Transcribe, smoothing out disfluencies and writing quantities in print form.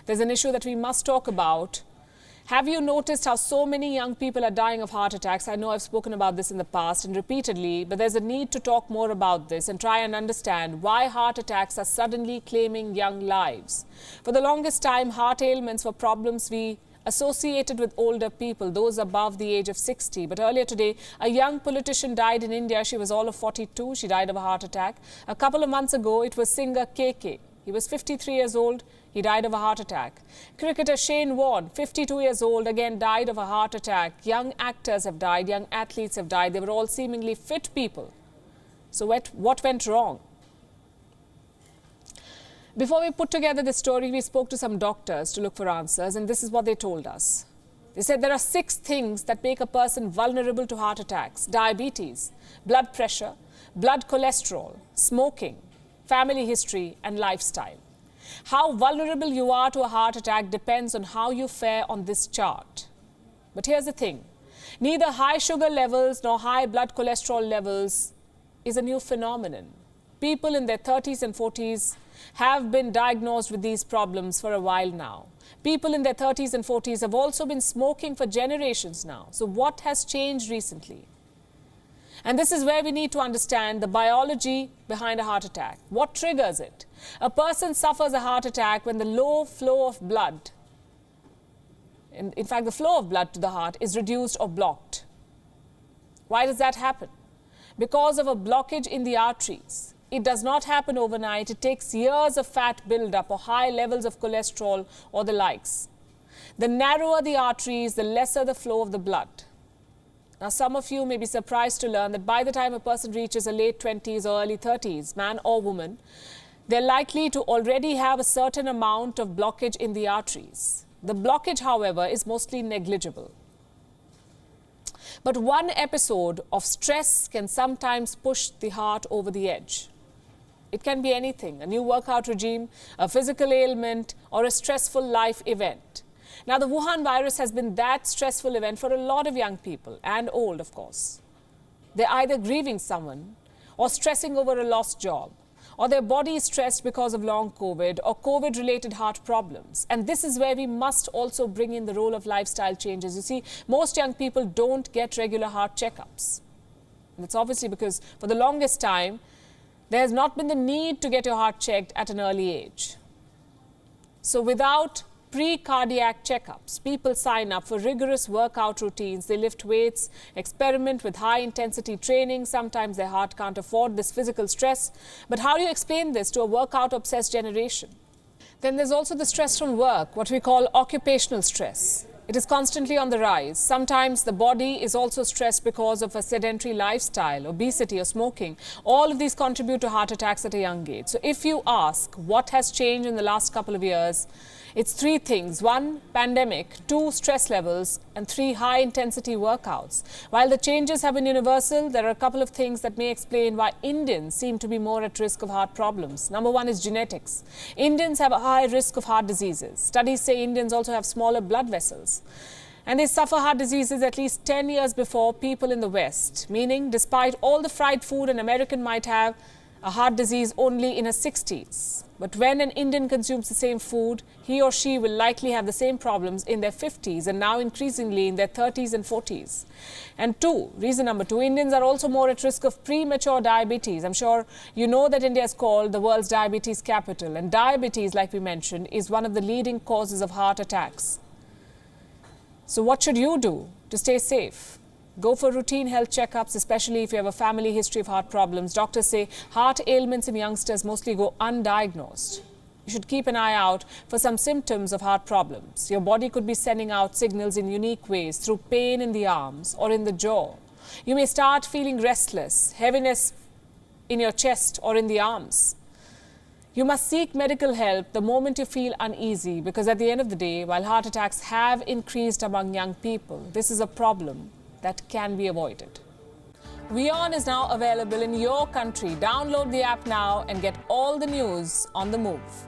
There's an issue that we must talk about. Have you noticed how so many young people are dying of heart attacks? I know I've spoken about this in the past and repeatedly, but there's a need to talk more about this and try and understand why heart attacks are suddenly claiming young lives. For the longest time, heart ailments were problems we associated with older people, those above the age of 60. But earlier today, a young politician died in India. She was all of 42. She died of a heart attack. A couple of months ago, it was singer KK. He was 53 years old. He died of a heart attack. Cricketer Shane Warne, 52 years old, again died of a heart attack. Young actors have died. Young athletes have died. They were all seemingly fit people. So what went wrong? Before we put together this story, we spoke to some doctors to look for answers, and this is what they told us. They said there are 6 things that make a person vulnerable to heart attacks: diabetes, blood pressure, blood cholesterol, smoking, family history, and lifestyle. How vulnerable you are to a heart attack depends on how you fare on this chart. But here's the thing. Neither high sugar levels nor high blood cholesterol levels is a new phenomenon. People in their 30s and 40s have been diagnosed with these problems for a while now. People in their 30s and 40s have also been smoking for generations now. So what has changed recently? And this is where we need to understand the biology behind a heart attack. What triggers it? A person suffers a heart attack when the low flow of blood, in fact, the flow of blood to the heart is reduced or blocked. Why does that happen? Because of a blockage in the arteries. It does not happen overnight. It takes years of fat buildup or high levels of cholesterol or the likes. The narrower the arteries, the lesser the flow of the blood. Now, some of you may be surprised to learn that by the time a person reaches a late 20s or early 30s, man or woman, they're likely to already have a certain amount of blockage in the arteries. The blockage, however, is mostly negligible. But one episode of stress can sometimes push the heart over the edge. It can be anything: a new workout regime, a physical ailment, or a stressful life event. Now, the Wuhan virus has been that stressful event for a lot of young people, and old, of course. They're either grieving someone, or stressing over a lost job, or their body is stressed because of long COVID or COVID-related heart problems. And this is where we must also bring in the role of lifestyle changes. You see, most young people don't get regular heart checkups. And it's obviously because for the longest time, there has not been the need to get your heart checked at an early age. So without pre-cardiac checkups, people sign up for rigorous workout routines. They lift weights, experiment with high-intensity training. Sometimes their heart can't afford this physical stress. But how do you explain this to a workout-obsessed generation? Then there's also the stress from work, what we call occupational stress. It is constantly on the rise. Sometimes the body is also stressed because of a sedentary lifestyle, obesity or smoking. All of these contribute to heart attacks at a young age. So if you ask what has changed in the last couple of years, it's 3 things. 1, pandemic. 2, stress levels. And 3, high-intensity workouts. While the changes have been universal, there are a couple of things that may explain why Indians seem to be more at risk of heart problems. Number 1 is genetics. Indians have a high risk of heart diseases. Studies say Indians also have smaller blood vessels. And they suffer heart diseases at least 10 years before people in the West. Meaning, despite all the fried food an American might have, a heart disease only in her 60s. But when an Indian consumes the same food, he or she will likely have the same problems in their 50s and now increasingly in their 30s and 40s. And 2, reason number 2, Indians are also more at risk of premature diabetes. I'm sure you know that India is called the world's diabetes capital. And diabetes, like we mentioned, is one of the leading causes of heart attacks. So what should you do to stay safe? Go for routine health checkups, especially if you have a family history of heart problems. Doctors say heart ailments in youngsters mostly go undiagnosed. You should keep an eye out for some symptoms of heart problems. Your body could be sending out signals in unique ways through pain in the arms or in the jaw. You may start feeling restless, heaviness in your chest or in the arms. You must seek medical help the moment you feel uneasy, because at the end of the day, while heart attacks have increased among young people, this is a problem that can be avoided. WION is now available in your country. Download the app now and get all the news on the move.